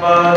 Bye.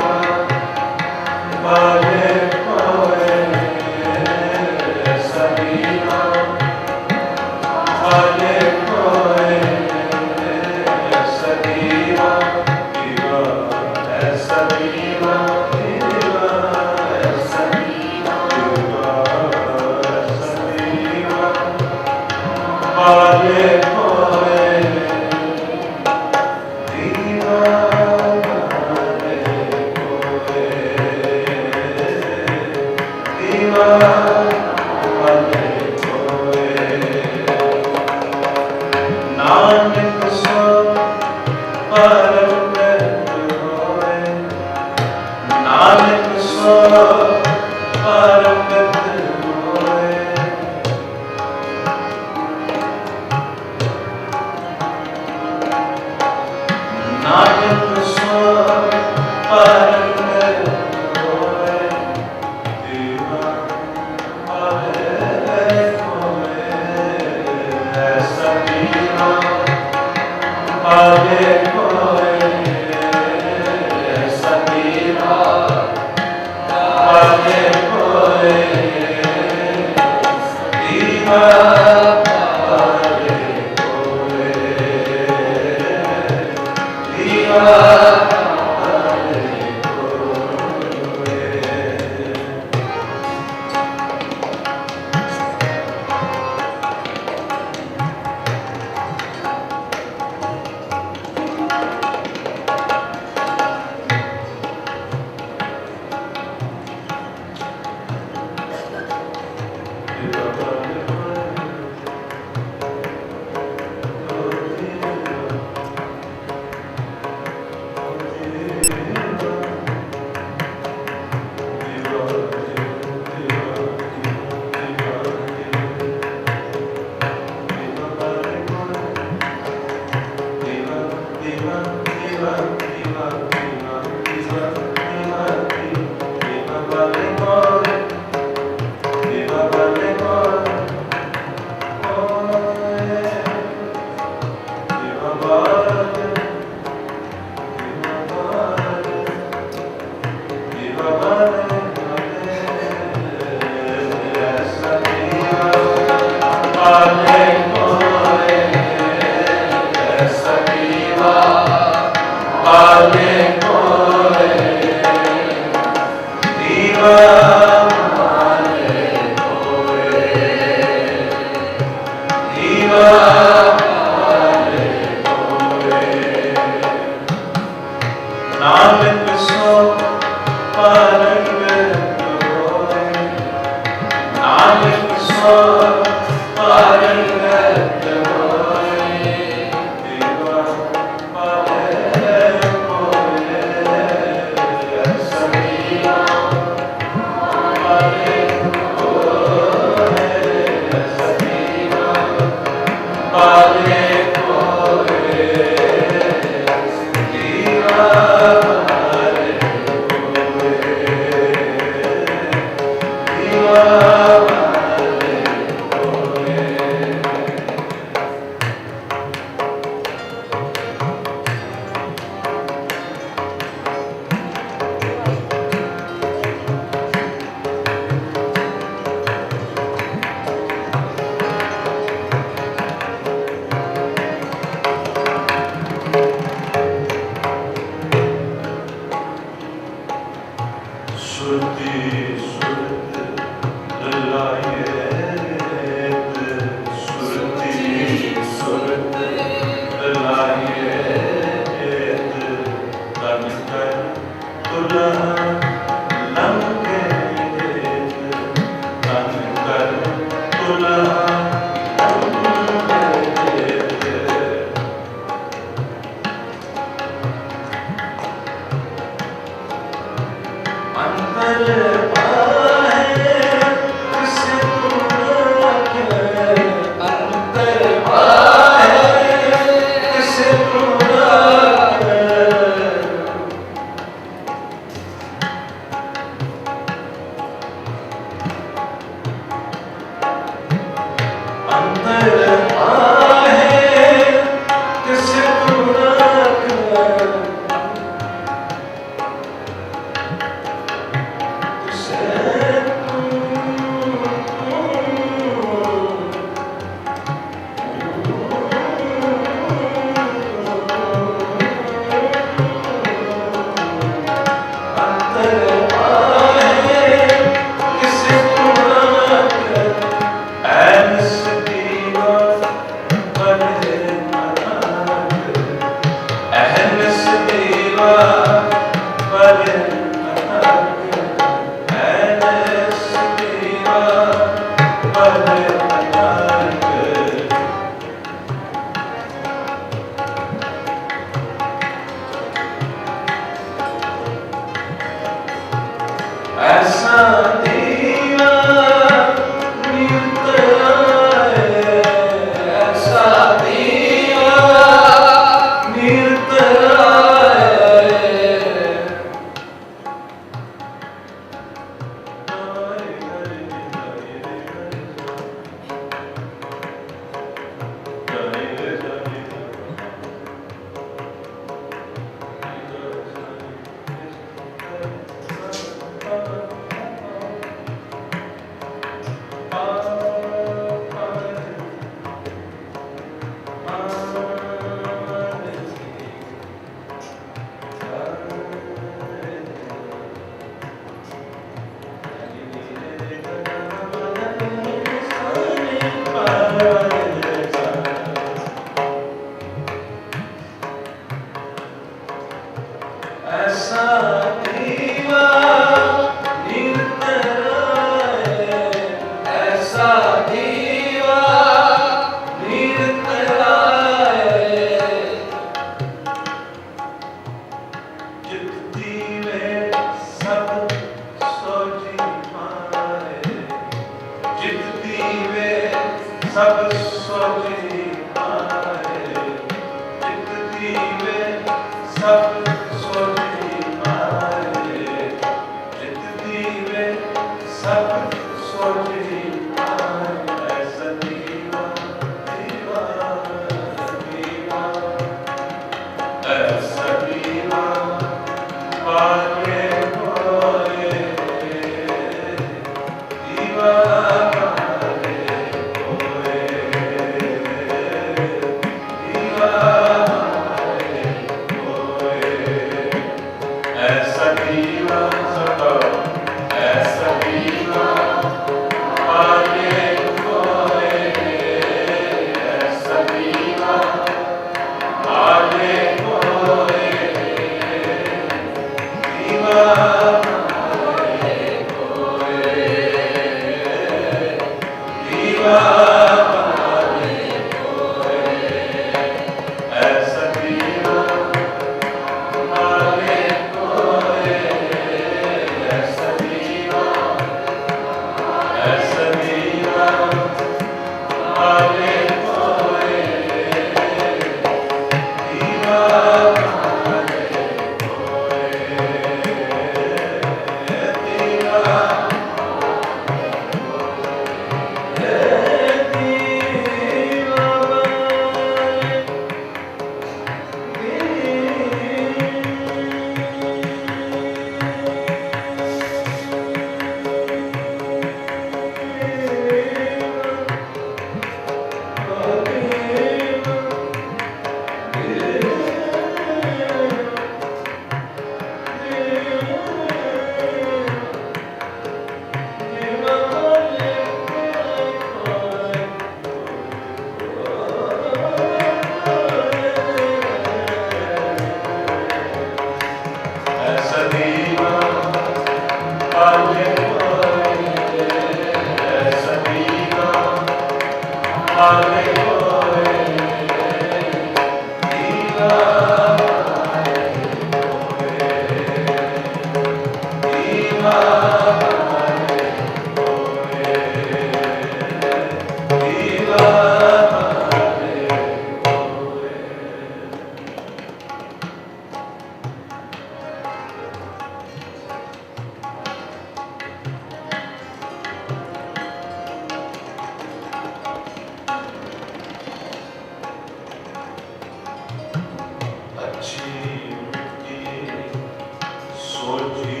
Thank you.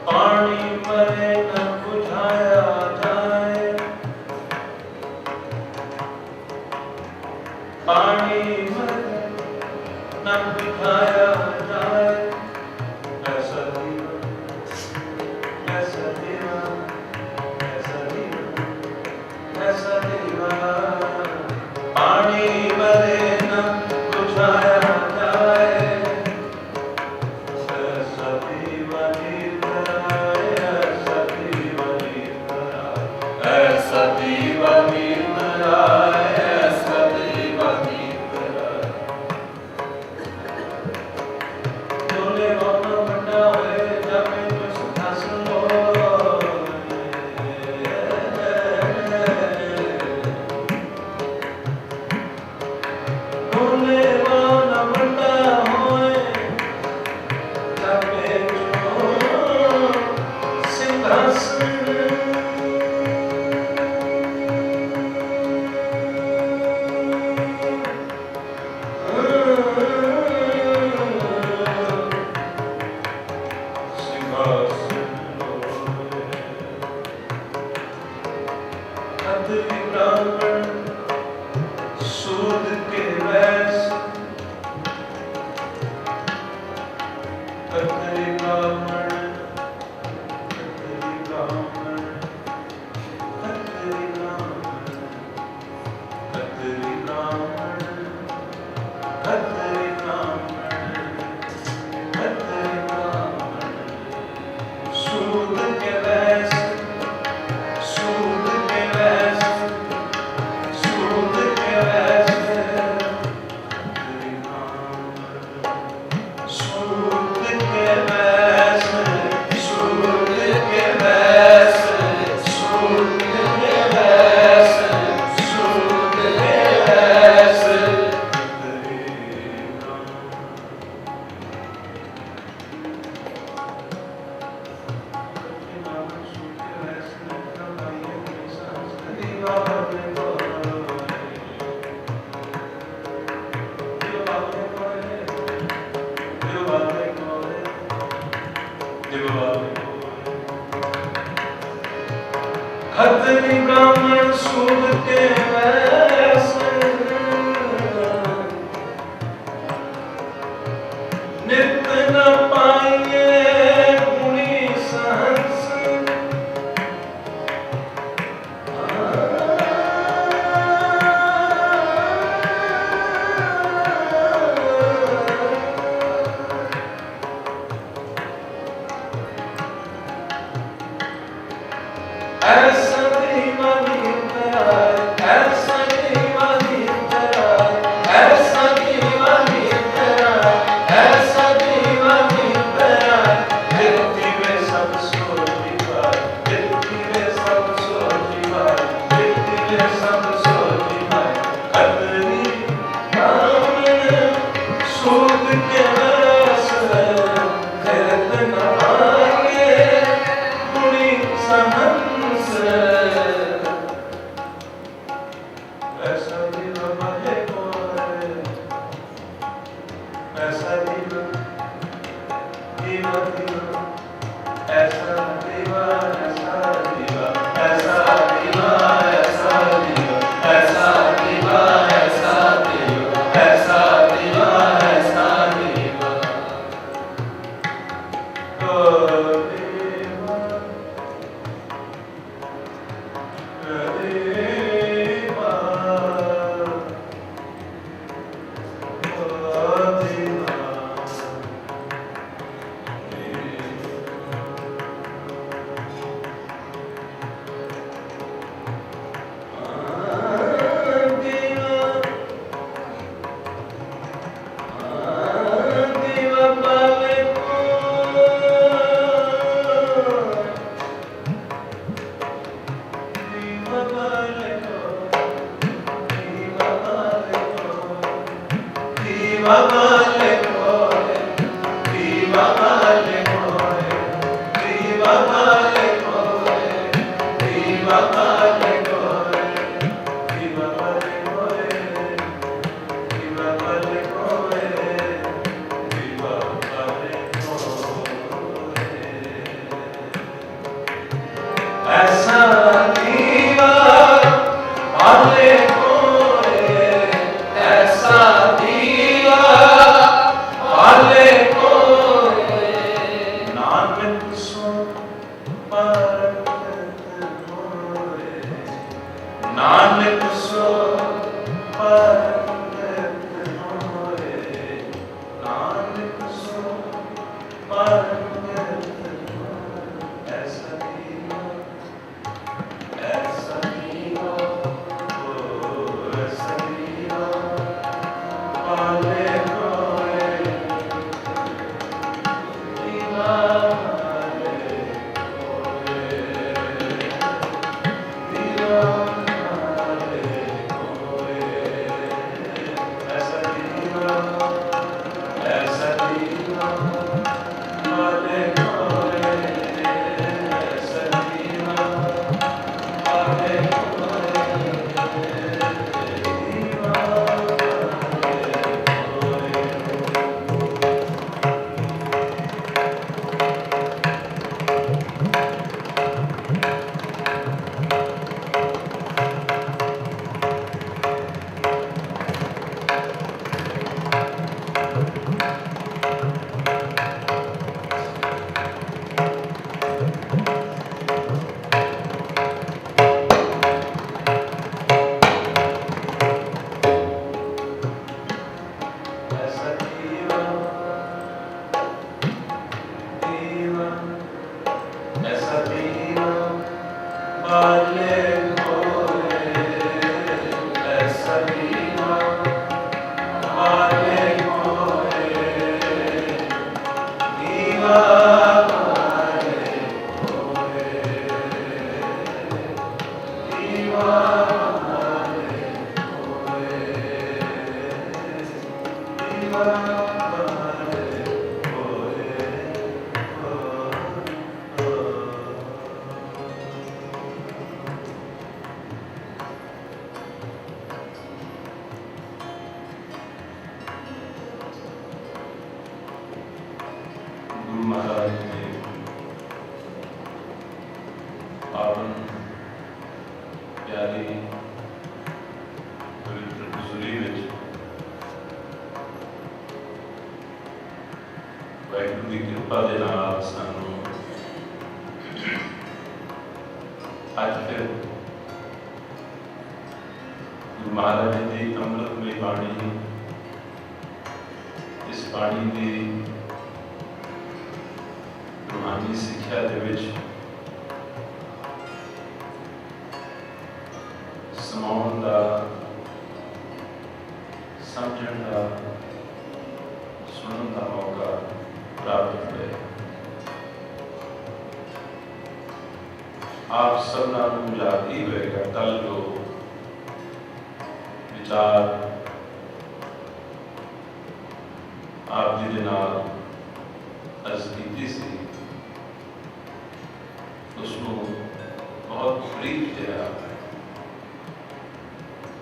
पानी मरे न बुझाया जाए, पानी मरे न बुझाया जाए, ऐसा दीवाना, ऐसा दीवाना, ऐसा दीवाना, ऐसा दीवाना। पानी मरे न बुझाया जाए, ऐसा दीवानी ऐसा दीवानी तेरा, ऐसा दीवानी तेरा। तूने मौका बंदा है जब मैं कुछ हासिल हो, तूने मौका बंदा होए जब मैं जो सिंहासन सूद के वैस कतरी ब्राह्मण, कतरी ब्राह्मण, कतरी ब्राह्मण, कतरी ब्राह्मण, कतरी ब्राह्मण, कतरी ब्राह्मण। सूद के वैस, सूद के वैस, सूद के वैस, कतरी ब्राह्मण। सूद के वैस, सूद के वैस, सूद के वैस, सूद के वैस, कतरी ब्राह्मण। खतरी ब्राह्मण सूद के वैस, नित न पाइए गुणी सहंस। ऐसा दीवानी तेरा, ऐसा नानक सो परगट होए, नानक सो परगट होए। ऐसा दीवा ऐसा दीवा पाले कोए दीवाने कोए, दीवाने कोए। ऐसा दीवा पाले कोए, ऐसा दीवा पाले कोए, ऐसा दीवा दीवा ऐसा दीवा पाले कोए, ऐसा दीवा पाले कोए, दीवा पाले कोए, दीवा पाले कोए, दीवा पाले कोए। गुरु महाराज जी पावन प्यारी पवित्र हजूरी विच वाहिगुरू की कृपा दे नाल सानू अज फिर गुरु महाराज जी की अमृतमय बाणी, इस बाणी की रूहानी सिक्ख्या दे विच समाउण दा, समझण दा, सुनन दा मौका प्राप्त होया। आप सबना नूं याद ही होएगा कल जो विचार आप जी दे नाल अर्ज कीती सी, उसनूं बहुत ब्रीफ जिहा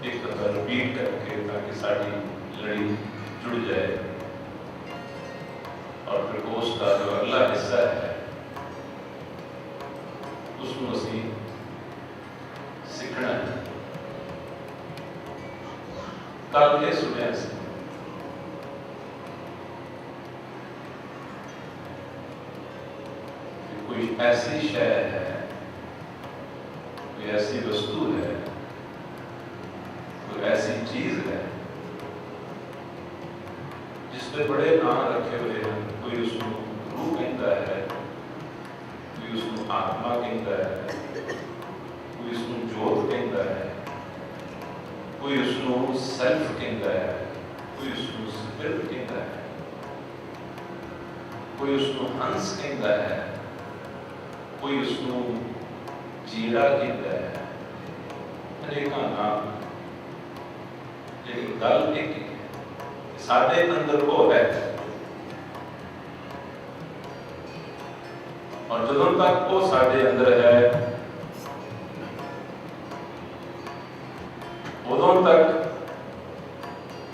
एक दफा रिपीट करके ताकि साड़ी लड़ी जुड़ जाए और फिर उसका जो अगला हिस्सा है उसमें असी सीखना है। कल ये सुनिया सी कि कोई ऐसी शय है, कोई ऐसी वस्तु है, कोई ऐसी चीज है जिस पे बड़े नाम रखे हुए हैं। कोई उसको रूह कहता है, कोई उसको आत्मा कहता है, कोई उसको जोत कहता है, कोई उसको सेल्फ कहता है, कोई उसको स्पिरिट कहता है, कोई उसको हंस कहता है, कोई उसको जीड़ा कहता है। अनेका नाम, लेकिन गल एक ही है, साढ़े अंदर वो है। और जदों तक वो साढ़े अंदर है उदों तक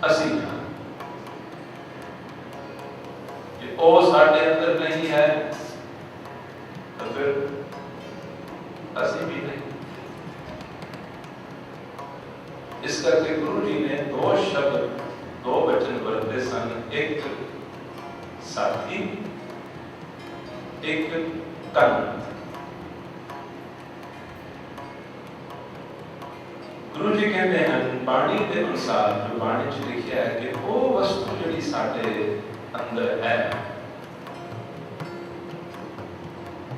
असी हाँ। कि वो साढ़े अंदर नहीं है तो फिर असी भी नहीं। इस करके गुरु जी ने दो शब्द, दो वचन वरते सन, एक साथी, एक तन। गुरु जी कहते हैं बाणी के अनुसार, जो बाणी च लिखा है कि वो वस्तु जी साडे अंदर है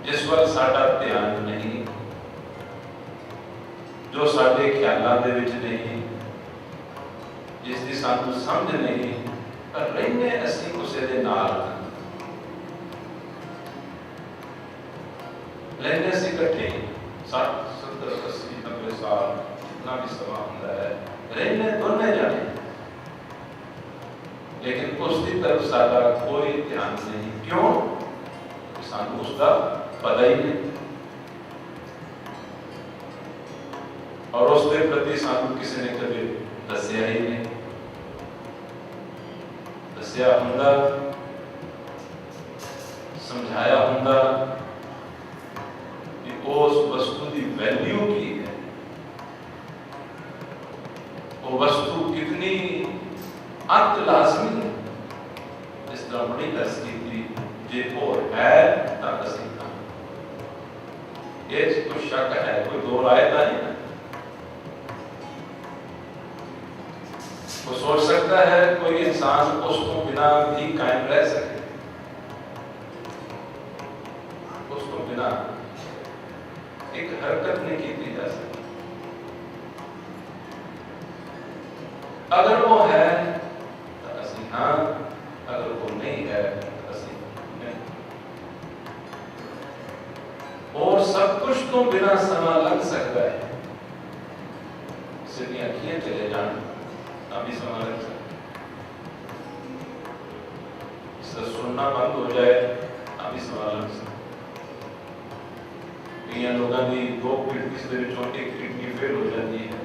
जिस वाल साडा ध्यान नहीं, जो साडे ख्यालों दे विच नहीं, जिसकी सानू समझ नहीं, पर रहने असी उसे दे नाल रहने असी इकट्ठे 60 70 80 90 साल इतना भी समा होता है, रहने दोनों जाने, लेकिन उसकी तरफ साडा कोई ध्यान नहीं। क्यों? सानू उसका पता ही नहीं और उसके प्रति सानू किसी ने कभी दसिया ही नहीं। दसिया हुंदा, समझाया हुंदा कि उस वस्तु की वैल्यू की है, वो वस्तु कितनी अत लाजमी है, इस तरह बड़ी दस की जे और है तो असी ये कोई शक है, कोई दो राय नहीं है। वो सोच सकता है कोई इंसान उसको बिना भी कायम रह सके, उसको बिना एक हरकत नहीं की जा सकती। अगर वो है तो असी हाँ, अगर वो नहीं है तो असी नहीं। और सब कुछ तो बिना समा लग सकता है, सिर्फ अखियां चले जान अभी समा लग सकता, इसका सुनना बंद हो जाए अभी समा लग सकता। कई लोगों की दो किडनी एक किडनी फेल हो जाती है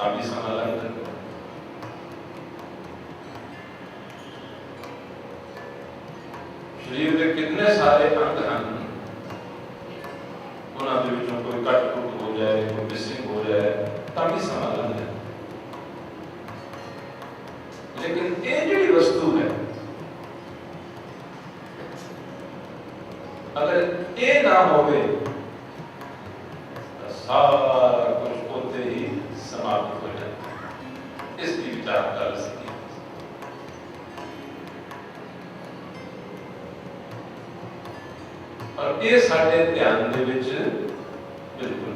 अभी समा लग सकता। शरीर के कितने सारे अंग हैं, उन्होंने विचों कोई कट टुट हो जाए, कोई मिसिंग हो जाए तभी समा लग जाए। लेकिन ये जी वस्तु है, अगर ये ना होवे तो सारा कुछ होते ही समाप्त हो जाए। इसकी विचार कर सके। और ये साडे ध्यान दे विच बिल्कुल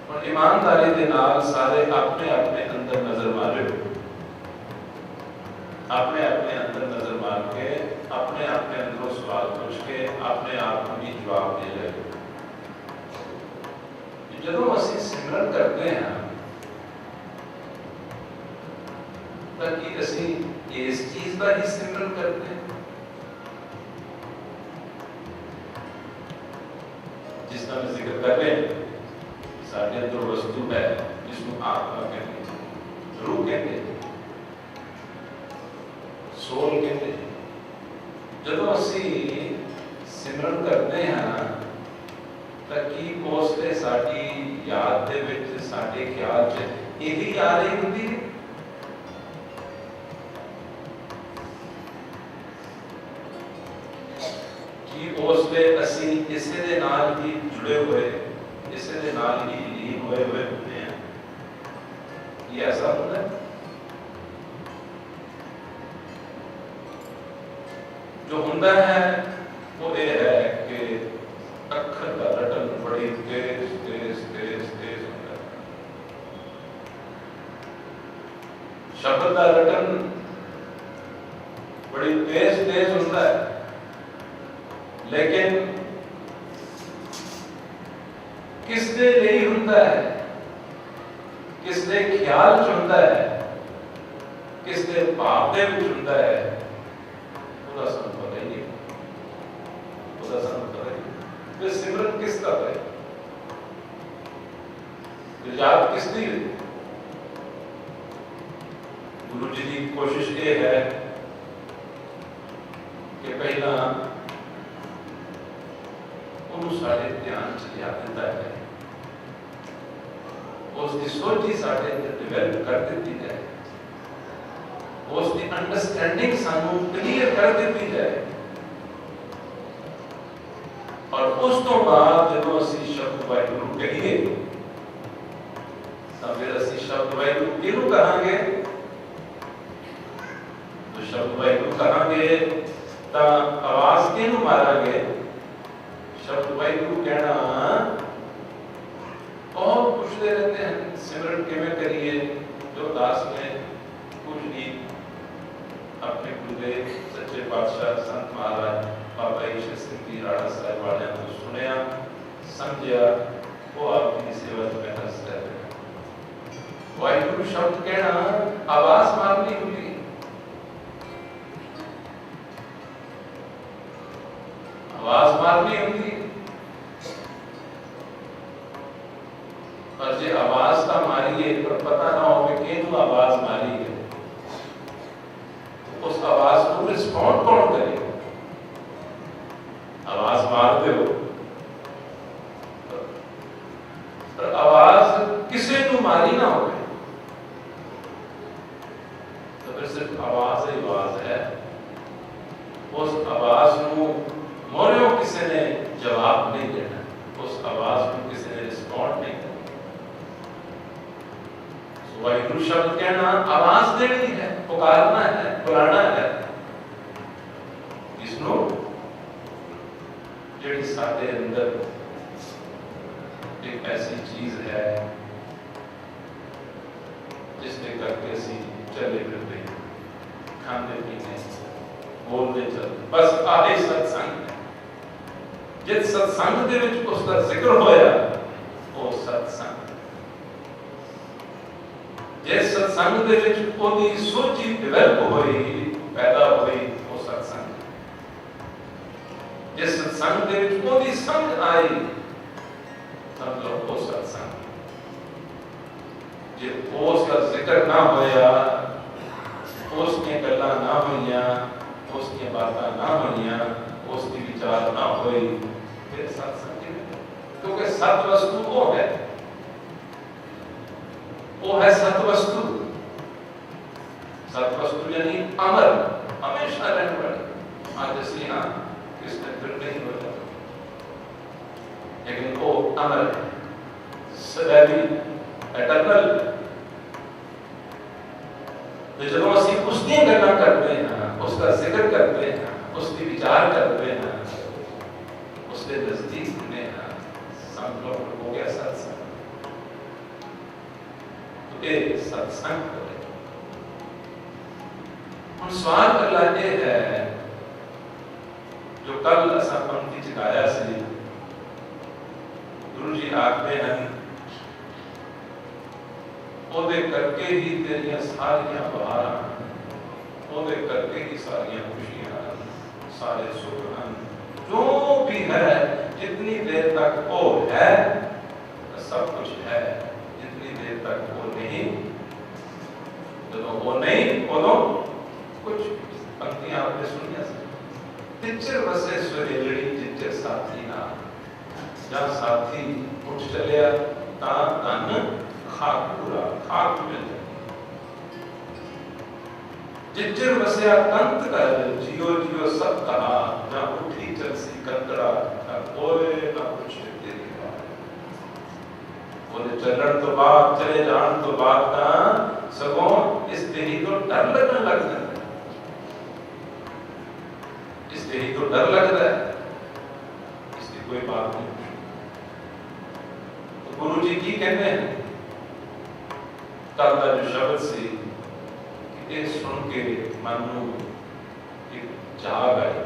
और ईमानदारी के नाल सारे अपने अपने अंदर नजर मारे, अपने अपने अंदर नजर मार के अपने अपने अंदरों सवाल पूछ के अपने आप को भी जवाब दे ले। जदों असीं सिमरन करते हैं ताकि असीं इस चीज का ही सिमरन करते हैं जिसका मैं जिक्र कर रहे हैं। साढ़े अंदर वस्तु है जिसको आत्मा कहते हैं, रूह कहते हैं, सोल कहते हैं। जब असी सिमरन करते हैं ताकि उससे साडी याद दे विच साडे ख्याल च यही आ रही होती है कि उससे असी इसे दे नाल ही जुड़े हुए, इसे दे नाल ही लीन हुए होते हैं। ये ऐसा होता है जो होता है वो ये है कि अखर का रटन बड़ी तेज तेज तेज तेज होता है, शब्द का रटन बड़ी तेज तेज होता है, लेकिन किसने नहीं होता है, किसने ख्याल च होता है, किसने भाव दे विच होता है, ਉਹਦਾ ਸਾਨੂੰ ਪਤਾ ਹੀ नहीं, ਉਹਦਾ ਸਾਨੂੰ पता ही नहीं। फिर सिमरन किसका है, याद किसकी है? गुरु जी की कोशिश ये है कि पहला उन्होंने सारे ध्यान च लिया दिता है, उसकी सोच ही साढ़े डिवेलप कर दी जाए, उसकी अंडरस्टैंडिंग सानू क्लियर कर दी जाए और उस तो बाद जो असी शब्द वाहिगुरू कहिए तो फिर असी शब्द वाहिगुरू किहनूं कहांगे? तो शब्द वाहिगुरू कहांगे तो आवाज किहनूं मारांगे? शब्द वाहिगुरू कहना बहुत पूछते रहते हैं, सिमरन किवें करिए? जो दास ने कुछ नहीं अपने गुरुदेव सच्चे पातशाह संत महाराज बाबा ईश्वर सिंह जी राणा साहब वाले को सुनिया समझिया, वो आपकी सेवा में हंस कर वाहिगुरू शब्द कहना आवाज मारनी होगी, आवाज मारनी होगी। और जो आवाज का मारिए पर पता ना हो कि किहनूं आवाज मारी है, उस आवाज को रिस्पॉन्ड कौन करेगा? आवाज मार दो पर आवाज किसी को मारी ना हो तो फिर सिर्फ आवाज ही आवाज है। उस आवाज को मोरियों किसी ने जवाब नहीं देना, उस आवाज को किसी ने रिस्पॉन्ड नहीं करना। वाहिगुरू शब्द कहना आवाज देनी है, पुकारना है, बुलाना है जिसनों जिहड़ी साडे अंदर एक ऐसी चीज है जिसके करके असी चले फिरते हैं, खाते पीते बोलते चलते, बस आए सत्संग है। जिस सत्संग दे विच उसका जिक्र होया वो सत्संग, जिस सत्संग दे विच ओदी सोची डेवलप होई पैदा होई वो सत्संग, जिस सत्संग दे विच ओदी समझ आई समझ लो वो सत्संग। जे उसका जिक्र ना होया, उसकी गल्लां ना होइयां, उसकी बातां ना होइयां, उसकी विचार ना होई, फिर सत्संग किवें? क्योंकि सत वस्तु वो है, वो है सत वस्तु। सत वस्तु यानी अमर, हमेशा रहने वाली। आज जैसे यहाँ किसने फिर नहीं होता, लेकिन वो अमर है, सदैवी, एटर्नल। तो जब असी उसकी गल्लां करते हैं, उसका जिक्र करते हैं, उसकी विचार करते हैं, उसके नजदीक में समझ लो हो गया सत्संग। सत्संग करे। हुण सवाल अगला ये है जो कल असा पंक्ति च गाया सी, गुरु जी आखते हैं ओदे करके ही तेरियां सारियां बहारां, ओदे करके ही सारियां खुशियां, सारे सुख हैं, जो भी है जितनी देर तक वो है सब कुछ है, जितनी देर तक वो नहीं, जब वो नहीं उदों कुछ। पंक्तियां आपने सुनिया तिच्चर वसे सुरेलड़ी जिच्चर साथी ना, जहां साथी उठ चलिया ता धन खाक पूरा खाक मिल जाए। जिच्चर वसया कंत कर जियो जियो सब कहा, जहां उठी चलसी कंतड़ा ना कोई ना कुछ तेरी बात। बोले चलन तो बाद चले जान तो बाद ना सगों इस देही को डर लगने लग जाता है, इस देही को डर लगता है, इसकी कोई बात नहीं। तो गुरु जी की कहते हैं कल का जो शब्द से ये सुन के मन को एक जाग आई,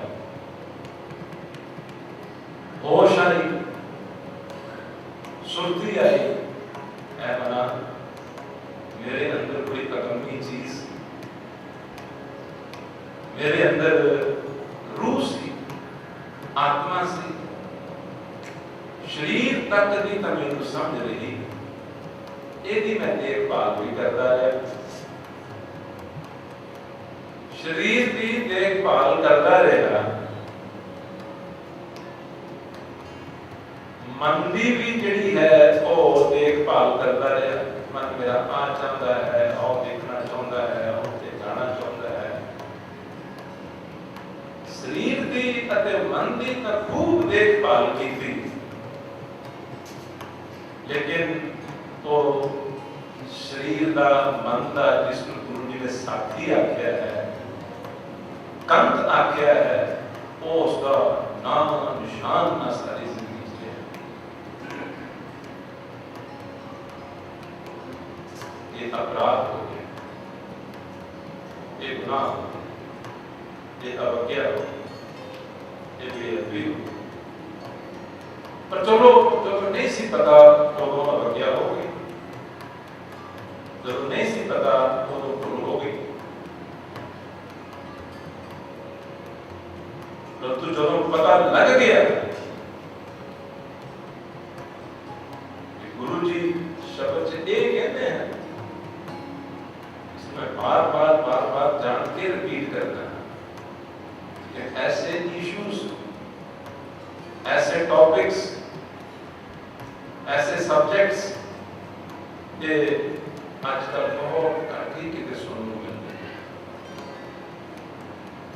होश आई, सुर्ती आई, ऐ मना मेरे अंदर कोई अगम्य चीज, मेरे अंदर रूह सी, आत्मा सी, शरीर तक भी तो मैनू समझ रही, यदि मैं देखभाल भी करता रहा, शरीर की देखभाल करता रहा, मन की भी जिहड़ी है वो देखभाल करता रहा। मन मेरा आ चाहता है, और देखना चाहता है, और जाना चाहता है, शरीर ਦੀ ਅਤੇ ਮਨ ਦੀ ਤਾਂ ਖੂਬ ਦੇਖਭਾਲ ਕੀਤੀ, ਲੇਕਿਨ ਉਹ ਸਰੀਰ ਦਾ, ਮਨ ਦਾ, ਜਿਸ ਨੂੰ ਗੁਰੂ ਜੀ ਨੇ ਸਾਥੀ ਆਖਿਆ ਹੈ, ਕੰਤ ਆਖਿਆ ਹੈ, ਉਹ ਉਸਦਾ ਨਾਮ ਨਿਸ਼ਾਨ ਨਾ ਸਾਰੀ ਜ਼ਿੰਦਗੀ ਚ ਰਿਹਾ। ਇਹ ਅਪਰਾਧ ਹੋ ਗਿਆ, ਇਹ ਗੁਨਾਹ ਹੋ ਗਿਆ, ਇਹ ਅਵਗਿਆ ਹੋ ਗਿਆ, ਇਹ ਬੇਅਦਬੀ ਹੋ ਗਈ। ਪਰ ਚਲੋ ਜਦੋਂ ਨਹੀਂ ਸੀ ਪਤਾ ਉਦੋਂ ਅਵਗਿਆ ਹੋ ਗਈ, ਜਦੋਂ ਨਹੀਂ ਸੀ ਪਤਾ ਉਦੋਂ ਭੁੱਲ ਹੋ ਗਈ। परंतु ਜਦੋਂ ਪਤਾ ਲੱਗ ਗਿਆ कि गुरु जी शब्द से ये कहते हैं, इसमें बार बार जान के रिपीट करना कि ऐसे इश्यूज, ऐसे टॉपिक्स, ऐसे सब्जेक्ट्स ये आजकल बहुत घट ही कितने सुनने को मिलते हैं।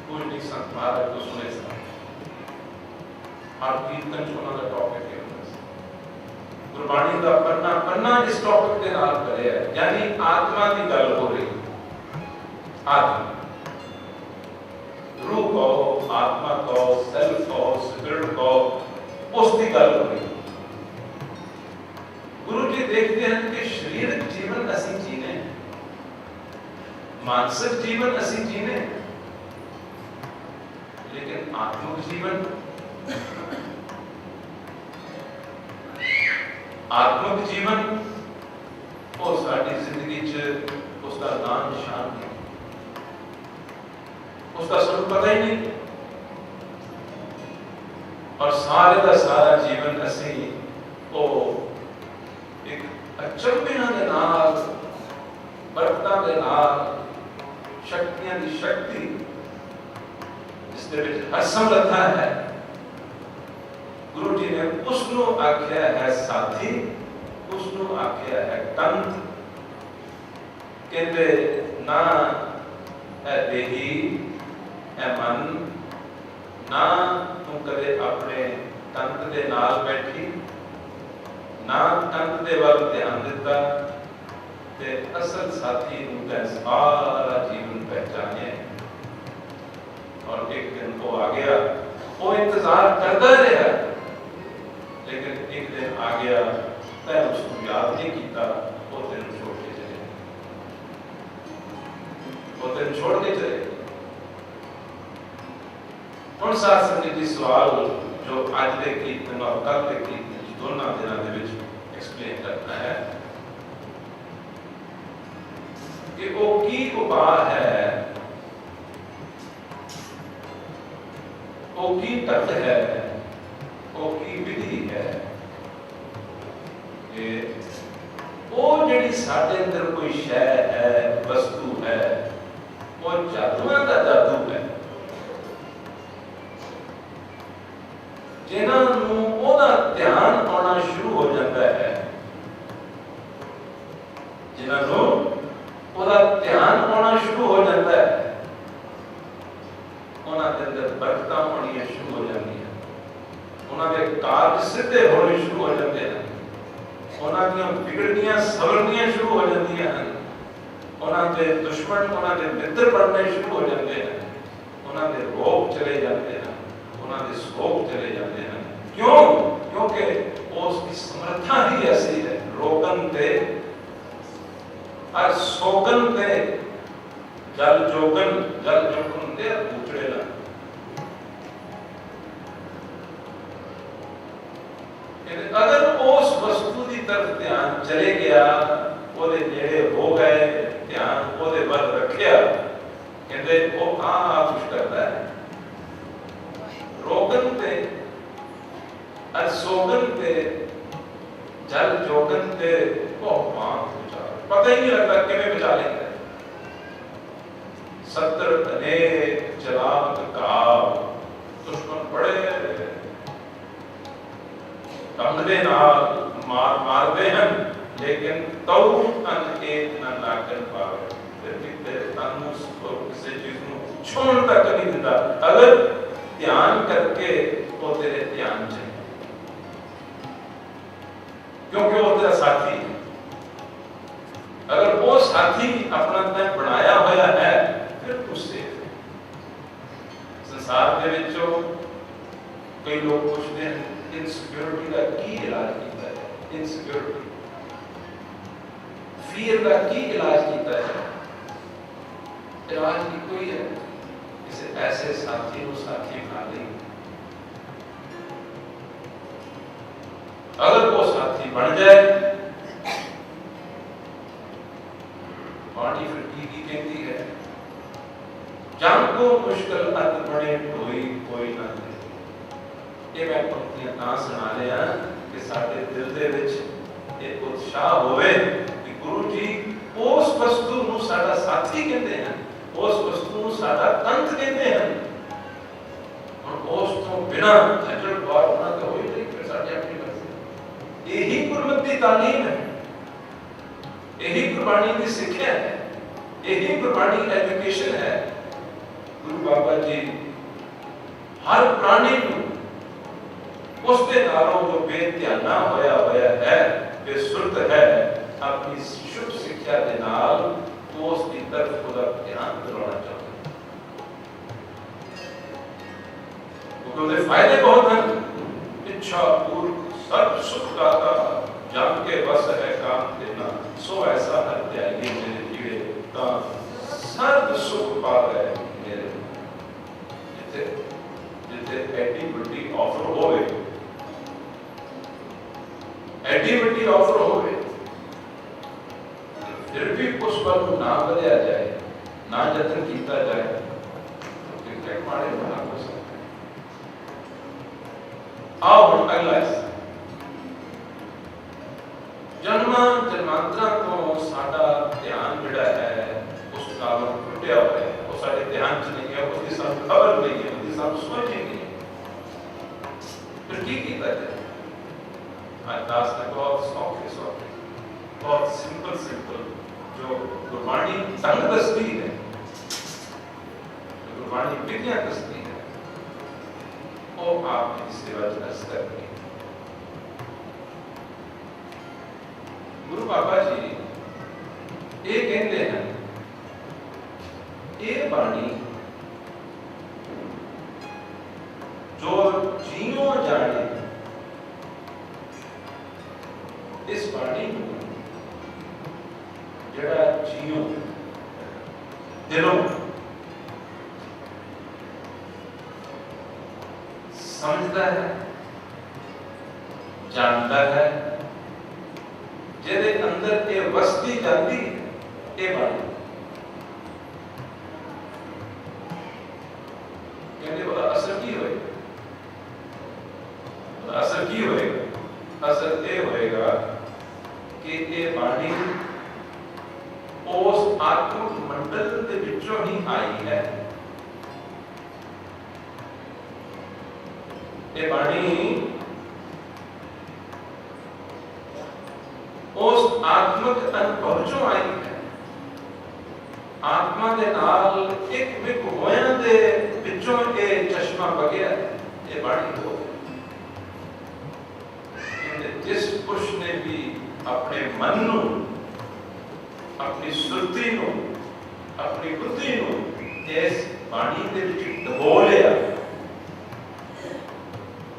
कोई नहीं संत महाराज को सुने हर कीर्तन च उन्होंने टॉपिक है, गुरबाणी का पन्ना इस टॉपिक के नाल भरिया है, यानी आत्मा की गल हो रही, आत्मा, रूह को, आत्मा को, सेल्फ को, स्पिरिट को, उसकी गल हो रही। गुरु जी देखते हैं कि शरीरक जीवन असी जीने, मानसिक जीवन असी जीने, लेकिन आत्मिक जीवन, आत्मिक जीवन वो साडी जिंदगी च उसका नाम निशान नहीं, उसका सब पता ही नहीं। और सारे का सारा जीवन असी वो एक अचंभियां दे नाल, बरकतां दे नाल, शक्तियां दी शक्ति जिसदे विच असमर्था है, गुरु जी ने उसनु आख्या है साथी, उसनु आख्या है कंत। कहते ना है देही है मन, ना तू कदे अपने कंत दे नाल बैठी, ना कंत दे वल ध्यान दिता, ते असल साथी नूं तैं सारा जीवन पहचानिया। और एक दिन वो आ गया, वो इंतजार करता रहा, लेकिन एक दिन आ गया, तैं उसको याद नहीं किया, वो दिन छोड़ के चले, वो दिन छोड़ के चले। हुण साथ संगत जी सवाल जो अज के कीर्तन और कल के कीर्तन दोनों दिनों के विच एक्सप्लेन करना है कि वो की उपाय है, वो की तत्व है, वो की विधि है कि वो जिहड़ी साडे अंदर कोई शय है, वस्तु है, वो जादूआं दा जादू है, जिन्हां नूं ओहदा ध्यान आउणा शुरू हो जाता है, जिन्हां नूं ओहदा ध्यान आउणा शुरू हो जाता है, उन्हां दे अंदर बरकतां होणियां शुरू हो जांदियां, उन्हां दे कार्य सिद्धे होने शुरू हो जाते हैं, उन्हां दीयां बिगड़दियां सवरदियां शुरू हो जांदियां हैं, उन्हां दे दुश्मन उन्हां दे मित्र बनने शुरू हो जाते हैं, उन्हां दे रोग चले जाते हैं, उन्हां दे शोक चले जाते हैं। क्यों? क्योंकि उसकी समर्था ही ऐसी है, रोगन ते और सोगन ते जल जोगन दे पूछड़े ना। अगर उस वस्तु की तरफ ध्यान चले गया, ओदे नेड़े हो गए, ध्यान ओदे वल रखिया, कहते वो आप कुछ करता है, रोगन पे सोगन पे जल जोगन पे वो पता ही नहीं लगता किमें बचा लेंगे। सत्र अनेक जलावत काव, दुश्मन बड़े ढंग नाल मारते हैं, लेकिन तौ अंत एक न नाकन पावे, किसी चीज को छूण तक नहीं दिता। अगर ध्यान करके वो तेरे ध्यान च, क्योंकि वो तेरा साथी है। अगर वो साथी अपना तैं बनाया होया है फिर तू सेफ है। संसार के विचों कई लोग पूछते हैं इनसिक्योरिटी का की इलाज किया है, इनसिक्योरिटी फियर का की इलाज किया है। इलाज की कोई है, किसी ऐसे साथी को साथी बना ली। अगर वो साथी बन जाए, पानी फिर की कहती है, जान को मुश्किल अत बने कोई कोई ना दे। ये मैं पंक्तियां तां सुना लिया कि साडे दिल दे विच एक उत्साह होवे कि गुरु जी उस वस्तु नूं साडा साथी कहते हैं, उस वस्तु नूं साडा तंत कहते हैं। और उस तो बिना खजल बार होना तो हो ही नहीं, फिर साडी अपनी मर्जी। यही गुरमति तालीम है, यही गुरबाणी की सिक्ख्या है, यही गुरबाणी एजुकेशन है। गुरु बाबा जी हर प्राणी को उसके नालों जो बेध्याना होया होया है, बेसुरत है, अपनी शुभ शिक्षा के नाल तो उसकी तरफ खुदा ध्यान दिलाना चाहते हैं, क्योंकि उसके फायदे बहुत हैं। इच्छा पूर्व सर्व सुख दाता, जम के बस है काम देना, सो ऐसा हर त्यागी मेरे जीवे ता सर्व सुख पावे मेरे। जिथे जिथे एडी बड़ी ऑफर होवे, एडी बड़ी ऑफर होवे, फिर भी उस पर ना बदया जाए, ना जतन किया जाए, तो कितने माड़े बना हो सकते हैं। आओ हम अगला जन्मां जन्मांतरां तो साडा ध्यान जिहड़ा है उस काल टुटिया हुआ है, वो साडे ध्यान च नहीं है, उसकी सानू खबर नहीं है, उसकी सानू सोच ही नहीं है। फिर की कीता जाए? आज दास ने बहुत सौखे बहुत सिंपल जो गुरबाणी संग दसती है, जो गुरबाणी विद्या दसती है, वो आपकी सेवा च करनी। गुरु बाबा जी ये कहते हैं, ये बाणी जो जियो जाने, इस बाणी को जड़ा जियो दिलों समझता है, जानता है, जेदे अंदर ये वस्ती जाती ये बाणी कहते बोला असर की होएगा, असर की होएगा, असर ये होएगा कि ये बाणी उस आत्मिक मंडल के विचों ही आई है। ये बाणी उस आत्मिक अनुभव चों आई है, आत्मा के नाल एक विक होया दे विचों ये चश्मा बगया, ये बाणी हो। जिस पुरुष ने भी अपने मन नू, अपनी सुरती नू, अपनी बुद्धि नू इस बाणी दे विच डबो लिया,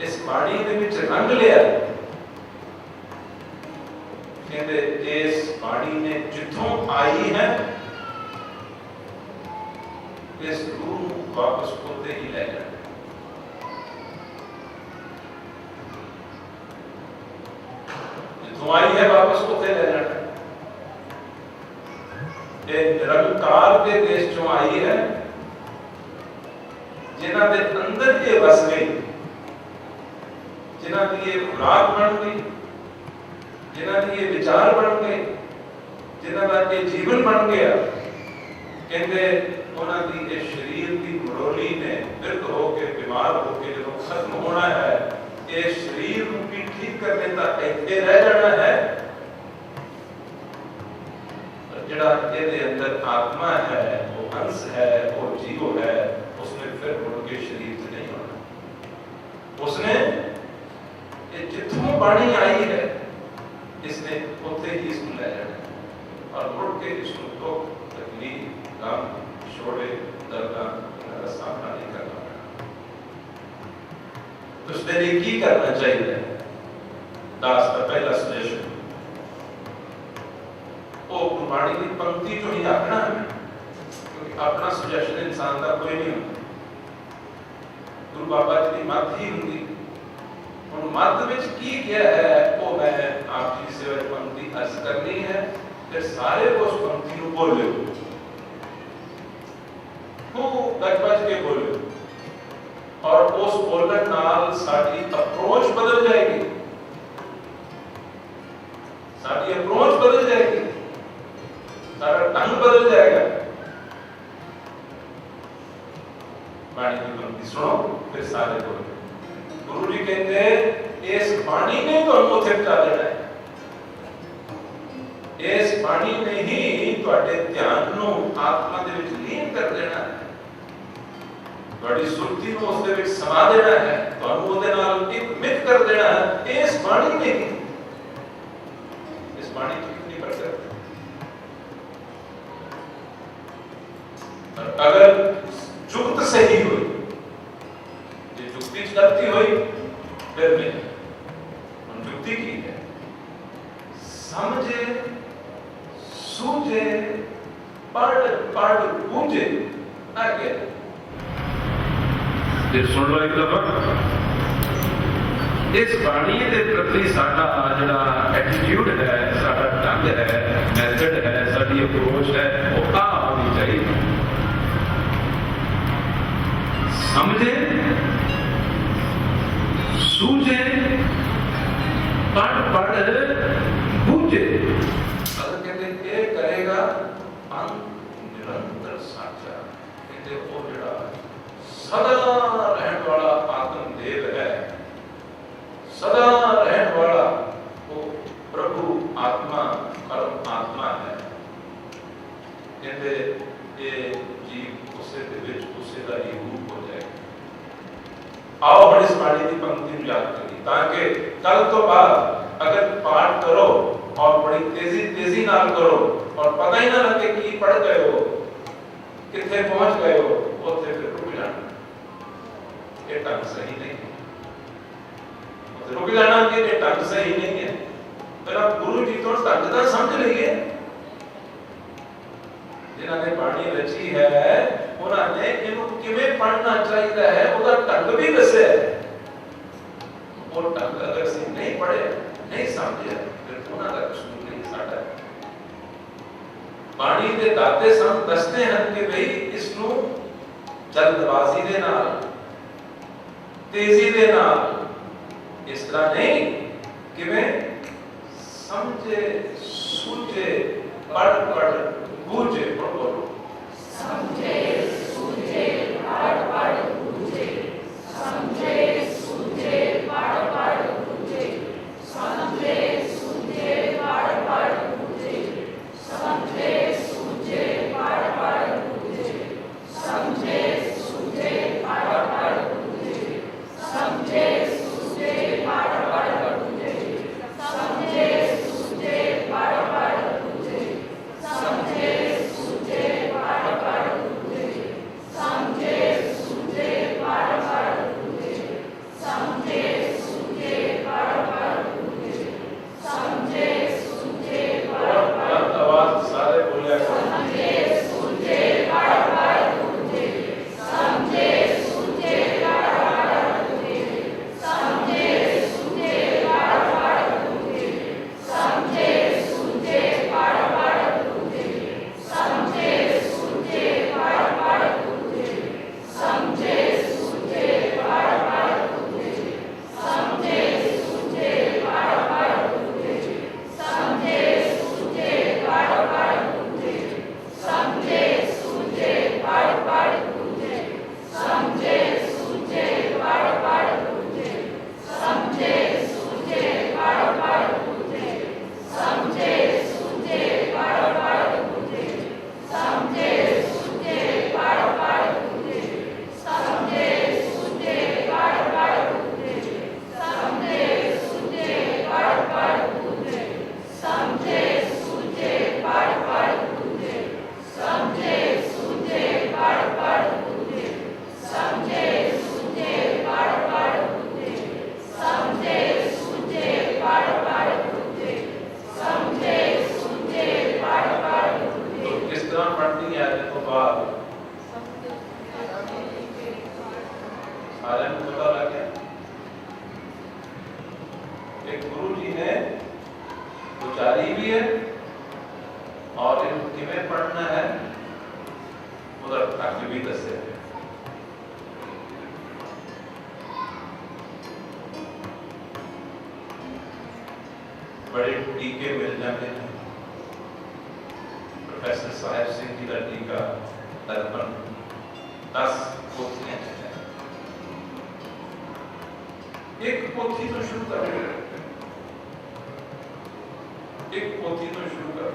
इस बाणी दे विच रंग लिया, कहते इस बाणी ने जिथों आई है इस रूह वापस होते ही ले जाए। जिथों आई है वापस होते ले जाना। ये निरंकार के देश चों आई है, जिन्हां दे अंदर ये वस गई, जिन्हां दी ये खुराक बन गई, जिन्हां दी ये विचार बन गए, जिन्हां दा ये जीवन बन गया। कहते उन्हां दी ये शरीर की मरोली ने दर्द होके बीमार होके जब खत्म होना है, ये शरीर भी ठीक करने तक इत्थे रह जाना है। जिहड़ा इहदे अंदर आत्मा है, वो अंश है, वो जीव है, उसने फिर मुड़ के शरीर से नहीं होना। उसने जिथों बाणी आई है इसने उत्थे ही इसको लै जाना और मुड़ के इसको दुख तकलीफ गम शोड़े दर्दां का सामना नहीं करना पड़ा। तो उसके लिए की करना चाहिए? दास का पहला सजेशन वो गुरबाणी की पंक्ति जो ही आखना है, क्योंकि अपना सजेशन इंसान का कोई नहीं होता। गुरु बाबा जी की मत ही होंगी। ਹੁਣ ਮੱਧ ਵਿੱਚ ਕੀ ਕਿਹਾ ਹੈ ਉਹ ਮੈਂ ਆਪ ਜੀ ਦੀ ਸੇਵਾ ਵਿੱਚ ਪੰਕਤੀ ਅਰਜ਼ ਕਰਨੀ ਹੈ ਤੇ ਸਾਰੇ ਉਸ ਪੰਕਤੀ ਨੂੰ ਬੋਲਿਓ, ਉਹ ਗੱਜ-ਵੱਜ ਕੇ ਬੋਲਿਓ ਔਰ ਉਸ ਬੋਲਣ ਨਾਲ ਸਾਡੀ ਅਪਰੋਚ ਬਦਲ ਜਾਏਗੀ, ਸਾਡੀ ਅਪਰੋਚ ਬਦਲ ਜਾਏਗੀ, ਸਾਡਾ ਢੰਗ ਬਦਲ ਜਾਏਗਾ। ਬਾਣੀ ਦੀ ਪੰਕਤੀ ਸੁਣੋ ਫਿਰ ਸਾਰੇ ਬੋਲੋ। गुरु जी कहते इस बाणी ने तो उत्थे पहुंचा देना है, इस बाणी ने ही तुहाडे ध्यान नूं आत्मा दे विच लीन कर देना है, तुहाडी सुरती नूं उस दे विच समा देना है, तुहानूं उहदे नाल एक मित कर देना है। इस बाणी ने ही, इस बाणी की कितनी बरकत है। अगर जुगत सही हुई, गलती हुई फिर में जुक्ति की है, समझे सूझे पढ़ पढ़ बूझे आगे सुन लो एक दफा। इस बाणी के प्रति साडा जिहड़ा एटीट्यूड है, साडा ढंग है, मैथड है, साडी अप्रोच है, वो आ होनी चाहिए। समझे सूझे पढ़ पढ़ बूझे। अगर कहते ये करेगा निरंतर साचा, कहते वो जड़ा सदा रहने वाला आत्मदेव है, सदा रहने वाला वो प्रभु आत्मा परम आत्मा है। कहते ये जीव उसे दे विच उसे दा ही रूप हो जाएगा। आओ हम इस बाणी की पंक्ति को याद करिए ताकि कल तो बाद अगर पाठ करो और बड़ी तेजी नाल करो और पता ही ना लगे कि पढ़ गए हो, कितने पहुंच गए हो, उसे फिर रुक जाना। ये ढंग सही नहीं है, रुक जाना कि ये ढंग सही नहीं है। फिर आप गुरु जी तो ढंग का समझ लीजिए। जिन्होंने बाणी रची है उन्होंने इनको किवें पढ़ना चाहिए है उसका ढंग भी दस्या है। वो ढंग अगर ਅਸੀਂ नहीं पढ़े नहीं समझे फिर उन्होंने का कसूर नहीं साडा। बाणी ਦੇ ਦਾਤੇ ਸਾਨੂੰ ਦੱਸਦੇ ਹਨ ਕਿ ਭਈ ਇਸ ਨੂੰ ਜਲਦਬਾਜ਼ੀ ਦੇ ਨਾਲ, ਤੇਜ਼ੀ ਦੇ ਨਾਲ, ਇਸ ਤਰ੍ਹਾਂ ਨਹੀਂ ਕਿਵੇਂ ਸਮਝੇ ਸੂਝੇ ਪढ़ पढ़ बूझे। बोलो समझे सूझे पढ़ पढ़ बूझे, समझे सूझे पढ़ पढ़ बूझे, समझे सूझे पढ़ पढ़ बूझे, समझे सूझे पढ़ पढ़ बूझे, समझे सूझे पढ़ पढ़ बूझे, समझे सूझे पढ़ पढ़ बूझे, समझे सूझे पढ़ पढ़ बूझे, समझे सूझे पढ़ पढ़ बूझे, समझे सूझे पढ़ पढ़ बूझे, को पता लग गया। एक गुरु जी ने उचारी भी है और किमें पढ़ना है उधर तक भी दसे। बड़े टीके मिल जाते हैं। प्रोफेसर साहिब सिंह जी का टीका दर्पण 10 पोथियां हैं। एक पोथी तो शुरू करो, एक पोथी तो शुरू करो,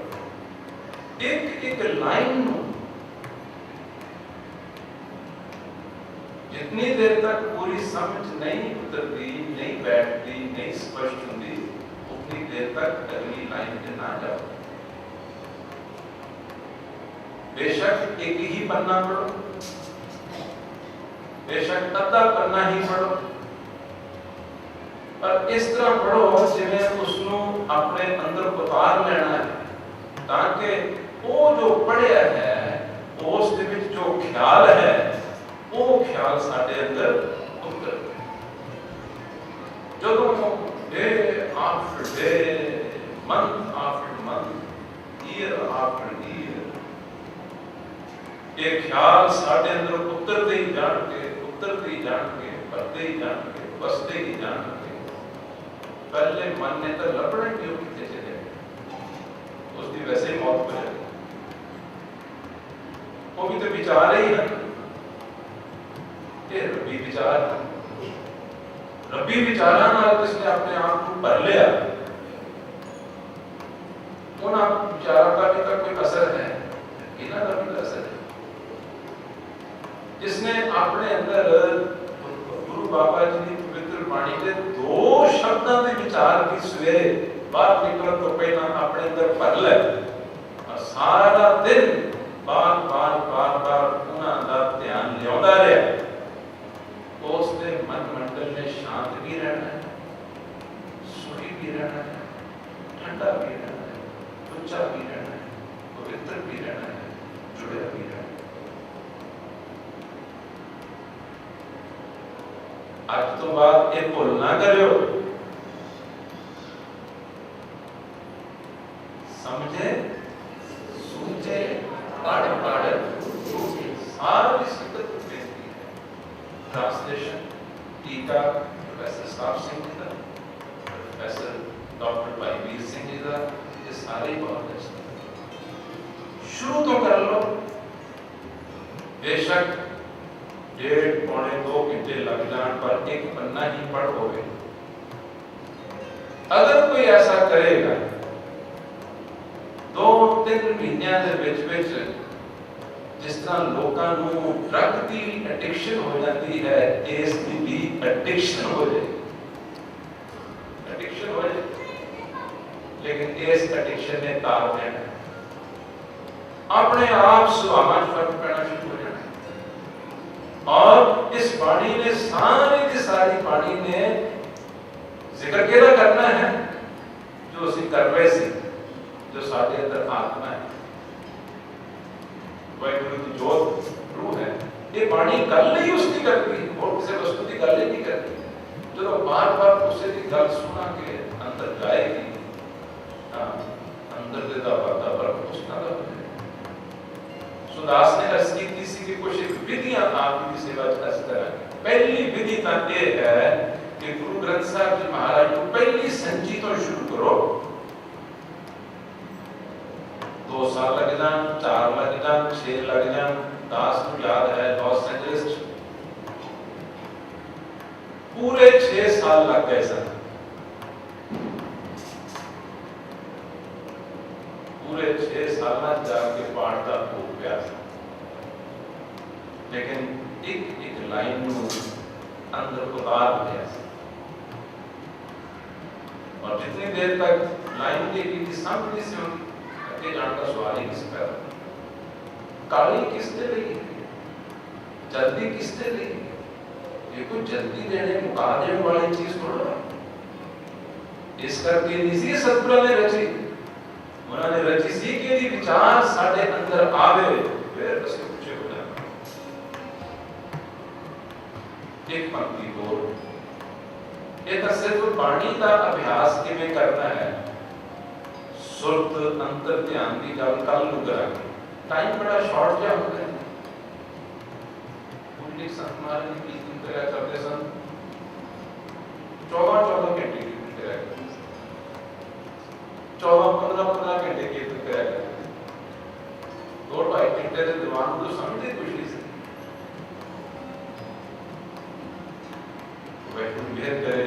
एक एक लाइन जितनी देर तक पूरी समझ नहीं उतरती, नहीं बैठती, नहीं स्पष्ट होती, उतनी देर तक अगली लाइन पे ना जाओ। बेशक एक ही पन्ना पढ़ो, बेशक अद्धा पन्ना ही पढ़ो, पर इस तरह पढ़ो जिवें उसनों अपने अंदर उतार लेना है, ताकि वो जो पढ़िया है उस दे विच जो ख्याल है वो ख्याल साडे अंदर उतर। जदों day after day, month after month, year after year ये ख्याल साडे अंदर उतरते ही जाणगे, उतरते ही जाणगे, बढ़ते ही जाणगे, बसते ही जाणगे। पहले मन ने तो लपड़े क्यों कितने चले, उसकी वैसे ही मौत हो जाएगी। वो भी तो विचार ही है, ये रब्बी विचार, रब्बी विचारा नाल जिसने अपने आप को भर लिया, उन्हां विचारों का भी कोई असर है, इन्हां का भी असर है। जिसने अपने अंदर गुरु बाबा जी की पवित्र वाणी के 2 शब्दों के विचार की सवेरे बाहर निकलने तो पहला अपने अंदर भर ले और सारा दिन बार बार बार बार उन्हां दा ध्यान लियाउंदा रहे, तो उसके मन मंडल में शांत भी रहना है, सुखी भी रहना है, ठंडा भी रहना है, उच्चा भी रहना है, पवित्र भी रहना है, जुड़े भी रहना है। आज तो बाद ये भूल ना करियो, समझे सूझे पढ़ पढ़ सूझे, सारी संगत बेनती है। ट्रांसलेशन टीका प्रोफेसर साहब सिंह जी का, प्रोफेसर डॉक्टर भाईवीर सिंह जी का, ये सारे बहुत अच्छे। शुरू तो कर लो, बेशक 1.5 पौने 2 घंटे लग जाने पर एक पन्ना ही पढ़ोगे। अगर कोई ऐसा करेगा 2-3 महीनों के विच जिस तरह लोगों को ड्रग की एडिक्शन हो जाती है, इस की भी एडिक्शन हो जाए, एडिक्शन हो जाए, लेकिन इस एडिक्शन ने तार देना, अपने आप सुभाव फर्क पैना शुरू हो जाना। और इस वाणी ने सारी की सारी वाणी ने जिक्र केड़ा करना है जो असी कर रहे थे, जो साडे अंदर आत्मा है, वाहिगुरु की जोत रूह है। ये वाणी गल नहीं उसकी करती, और किसी वस्तु की गल ही नहीं करती। जो बार बार उसे की गल सुना के अंदर जाएगी, अंदर दे दा वातावरण उसका दा हो जाएगा। सुदास ने अर्ज की किसी की कुछ विधियां आपकी सेवा इस तरह। पहली विधि तो ये है कि गुरु ग्रंथ साहब जी महाराज को पहली संची तो शुरू करो। 2 साल लग जान, 4 लग जान, 6 लग जान। दास को याद है लॉस एंजलिस पूरे 6 साल लग गए सर, पूरे 6 साल जाके पाठ का भोग पिया, लेकिन एक एक लाइन अंदर उतार दिया। और जितनी देर तक लाइन की समझ से अगे जाने का सवाल ही किस पर, काली किसने ली, जल्दी किसने ली, ये कोई जल्दी देने मुका देने वाली चीज थोड़ा। इस करके निजी सतगुरु ने रची, उन्होंने रची सी के लिए विचार साडे अंदर आवे, फिर बस कुछ हो जाए। एक पंक्ति होर, ये तो सिर्फ बाणी का अभ्यास किवें करना है, सुरत अंतर ध्यान की गल कल नूं करांगे, टाइम बड़ा शॉर्ट जा होता है। पूरी संत महाराज जी कीर्तन करा करते सन, 14-14 घंटे कीर्तन करा करते, 14-15 घंटे कीर्तन करा करते, 2-2.5 घंटे के दीवान को समझते कुछ नहीं सकते। वैष्णव मेहर करे,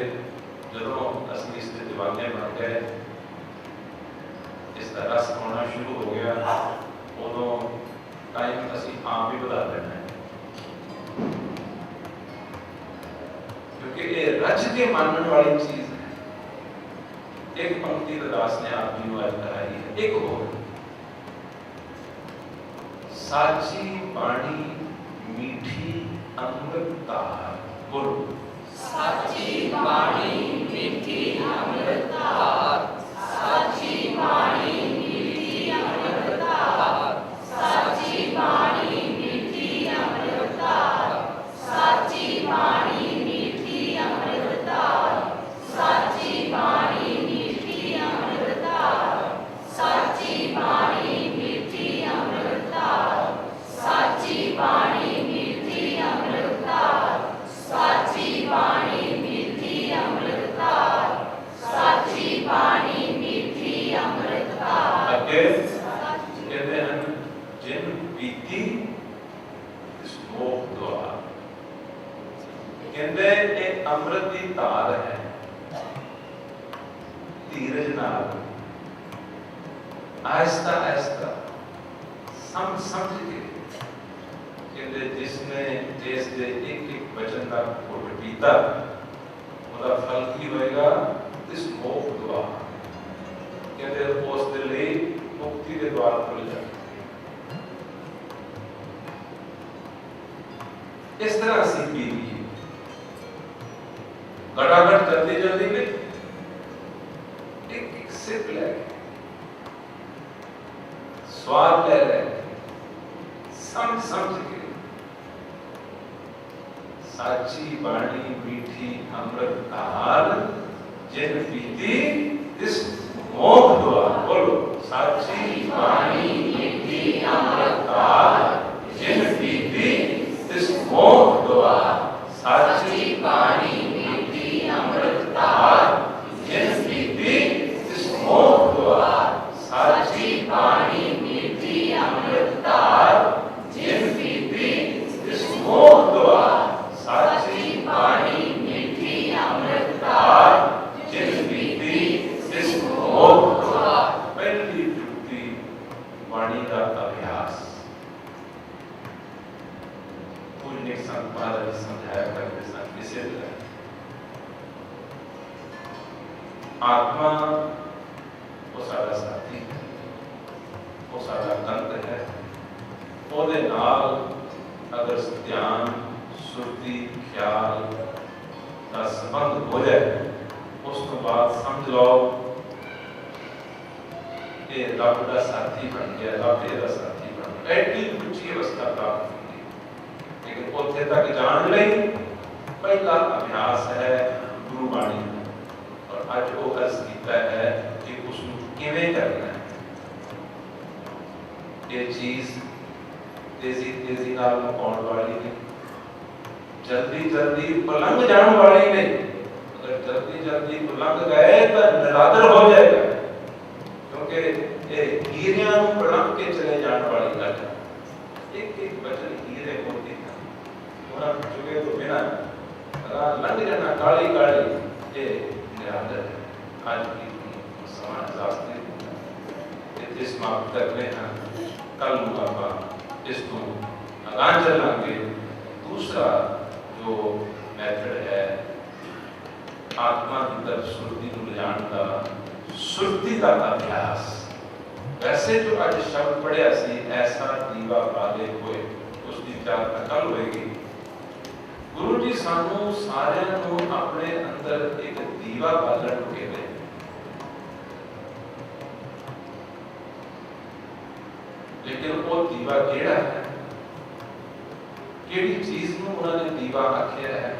जदों असली इसके दीवाने बन गए, इसका रस होना शुरू हो गया, उदों टाइम असी आप ही बता देना है, क्योंकि ये रच के मानने वाली चीज है। एक पंक्ति दास ने आप जी को कराई है, एक हो साची बाणी मीठी अमृत धार, बोलो साची बाणी मीठी अमृत धार, साची बाणी मीठी अमृत धार, साची बाणी मीठी अमृत धार, साची बाणी मीठी अमृत धार, साची बाणी मीठी अमृत धार, साची बाणी मीठी अमृत धार, साची बाणी मीठी अमृत धार, साची बाणी मीठी अमृत धार, साची बाणी मीठी अमृत धार। अगे कहते हैं जिन पीती स्मोक द्वार, कहते एक अमृत की धार है, धीरज नाल आहिस्ता आहिस्ता समझ के, कहते जिसने देश के एक वचन का घुट पीता, उसका फल की होएगा इस मोह द्वार, कहते उस दे लिए मुक्ति के द्वार खुल जाए। इस तरह से पीनी घटाघट जल्दी जल्दी में एक सिप ले, स्वाद ले रहे, समझ के, साची बाणी मीठी अमृत धार, जिन पीती इस मोह द्वार, बोलो साची बाणी मीठी अमृत धार, जिन पीती इस मोह द्वार, साची बाणी मीठी अमृत धार, जिन पीती इस मोह द्वार, साची बाणी मीठी अमृत धार, जिन पीती इस मोह द्वार, साची बाणी मीठी अमृत धार, जिन पीती इस मोह द्वार। पहली जुक्ति वाणी का अभ्यास, पूर्ण संत महाराज समझाया करते सन, इसे आत्मा वो सारा साथी है, वो सारा तंत्र है, ਉਹਦੇ ਨਾਲ अगर ध्यान सुरती ख्याल का संबंध हो जाए, उस तो बाद समझ लो कि रब का साथी बन गया, रब का साथी बन गया, ऐसी ऊंची अवस्था प्राप्त होगी। लेकिन उत्थे तक जान लई पहला अभ्यास है गुरुबाणी, और अज वो अर्ज किया है कि उसको किवें करना है। ये चीज तेजी नाल मुकाउण वाली नहीं, जल्दी पलंग जाने वाली नहीं। अगर जल्दी पलंग गए तो निरादर हो जाएगा, क्योंकि ये हीरियां नूं पलंग के चले जाने वाली गल है। एक वचन हीरे मोती है, उन्हें चुके तो बिना लंघ जाना काली ये निरादर है। आज की समाज शास्त्री इस समाप्त करते हैं, कल मुकाबला इसको आगां चलांगे। दूसरा जो मेथड है आत्मा की तरफ सुरती को ले जाने का, सुरती का अभ्यास। वैसे जो आज शब्द पढ़िया सी, ऐसा दीवा बाले होए, उसकी चर्चा कल होएगी। गुरु जी सानू सारिਆਂ ਨੂੰ अपने अंदर एक दीवा बालन ਨੂੰ ਕਹਿੰਦੇ, लेकिन वो दीवा केड़ा है, केड़ी चीज ਨੂੰ ਉਹਨਾਂ ਨੇ दीवा आखिया है,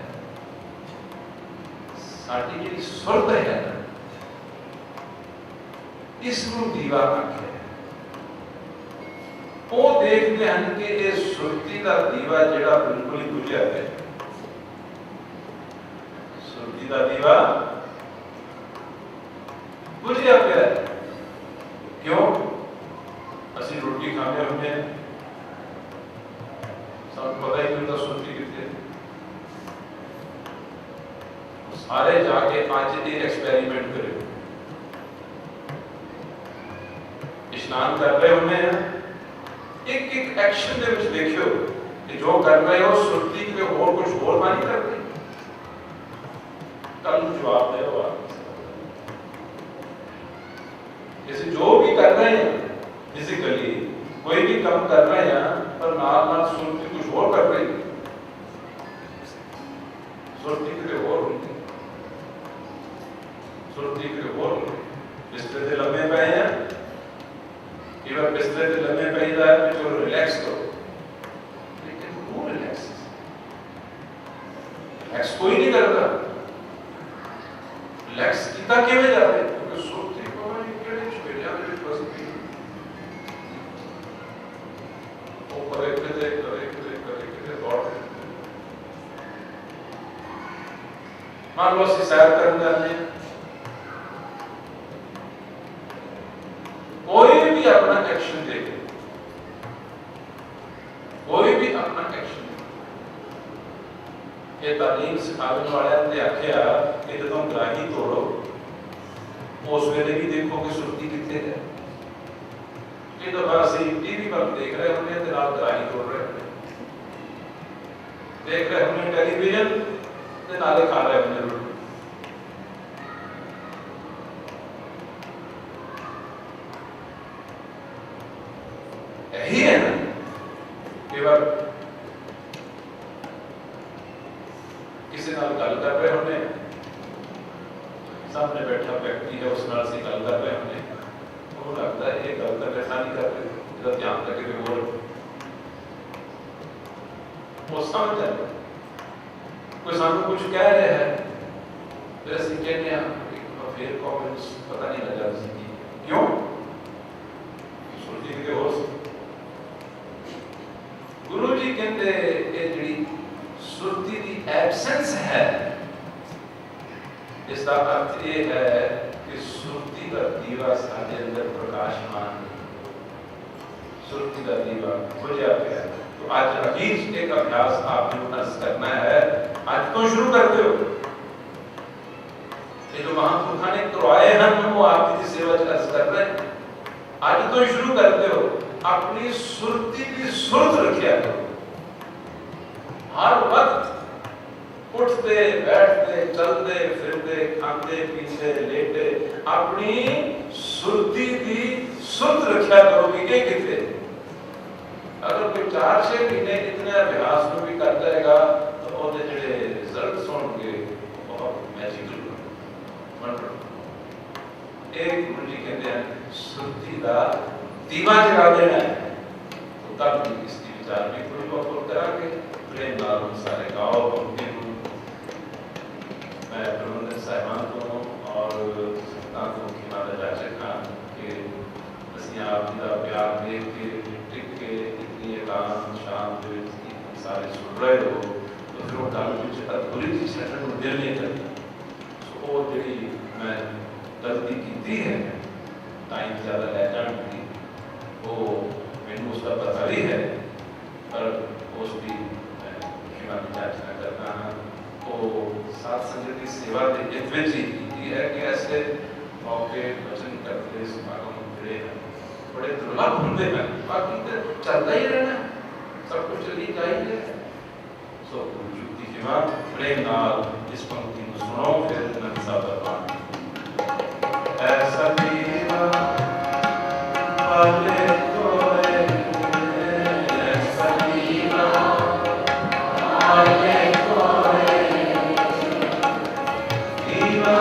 साडी जिहड़ी सुरत है ना, इसनूं दीवा आखिया। वो देखते हैं कि ये सुरती का दीवा जिहड़ा बिल्कुल ही बुझिया है, सुरती का दीवा बुझिया पिया। क्यों? असीं रोटी खाने होंगे, सब पता ही नहीं होता सुरती कितने। सारे जाके आज ये एक्सपेरिमेंट करें, स्नान कर रहे होंगे, एक एक एक्शन दे विच देखियो कि जो कर रहे हो सुरती के और कुछ और नहीं कर रहे। कल जवाब दे हो जैसे जो भी कर रहे हैं फिजिकली, कोई भी काम कर रहे हैं, पर नाल नाल सुरती कुछ और कर रही है, सुरती के और होंगे, सुरती के और होंगे। बिस्तर से लम्बे पे हैं, केवल बिस्तर से लम्बे पे ही है जो रिलैक्स करो, लेकिन वो रिलैक्स कोई नहीं करता। रिलैक्स कितना केवे जाते क्योंकि सुरती को नहीं केड़े छुड़िया में बस भी वो करे दौड़। मान लो सैर करने जाते, कोई भी अपना एक्शन देखे, कोई भी अपना एक्शन। ये तालीम सिखाने वाले ने आख्या कि जो ग्राही तोड़ो उस वेले भी देखो कि सुरती कितने है। ये तो बस टीवी पर देख रहे होंगे तो रात ग्राही तोड़ रहे होंगे, देख रहे होंगे टेलीविजन ते नाले खा रहे होंगे रोटी। यही है ना, केवल किसी नाल गल कर रहे होंगे, सामने बैठा व्यक्ति है उस नाल से गल कर रहे होंगे, वो लगता है ये गल कर ऐसा नहीं कर रहे, इसका ध्यान करके बोल वो समझ जाए। कोई सामने कुछ कह रहे हैं फिर असं कहने फिर कमेंट्स पता नहीं लगा क्यों सुरती के हो। गुरु जी कहते ये जी सुरती की एब्सेंस है, इसका अर्थ ये है कि सुरती का दीवा साढ़े अंदर प्रकाशमान, सुरती का दीवा बुझा गया। तो आज अजीज एक अभ्यास आपने करना है, आज तो शुरू करते हो। ये जो महापुरुषों ने करवाए हैं वो आपकी सेवा कर रहे हैं, आज तो शुरू करते हो। अपनी सुरती की सुरत रखिया करो, हर वक्त उठते बैठते चलते फिरते खाते पीते लेटे अपनी सुरती की सुरत रखिया करो कि कितने। अगर कोई 4-6 महीने इतने अभ्यास में भी कर जाएगा तो वो जो रिजल्ट होंगे बहुत मैजिकल एक गुरु जी कहते हैं सुरती का दीवा जगा देना है। तो तब इसकी विचार भी थोड़ी बहुत करांगे। प्रेम नाल सारे गाँव पंक्ति मैं प्रबंधक साहिबान को और माता जाचक खान के असी आप का प्यार देख के टिक के इतनी एकांत शांत सारे सुन रहे हो तो फिर वो गल कुछ अधूरी चीज छड्डण दिल नहीं करता। वो जी मैं गलती की है, टाइम ज़्यादा ले जाने की वो मैंने उसका पता भी है, पर उसकी क्षमा याचना करना है। वो साथ संगत की सेवा की है कि ऐसे मौके वचन करते समागम मिले हैं बड़े दुर्लभ होते हैं, बाकी तो चलता ही रहना, सब कुछ चली जाएंगे। सो युक्ति क्षमा प्रेम नाल इस पंक्ति को सुनो फिर नंसा भगवान ऐसा दीवा पाले कोए, ऐसा दीवा पाले कोए, दीवा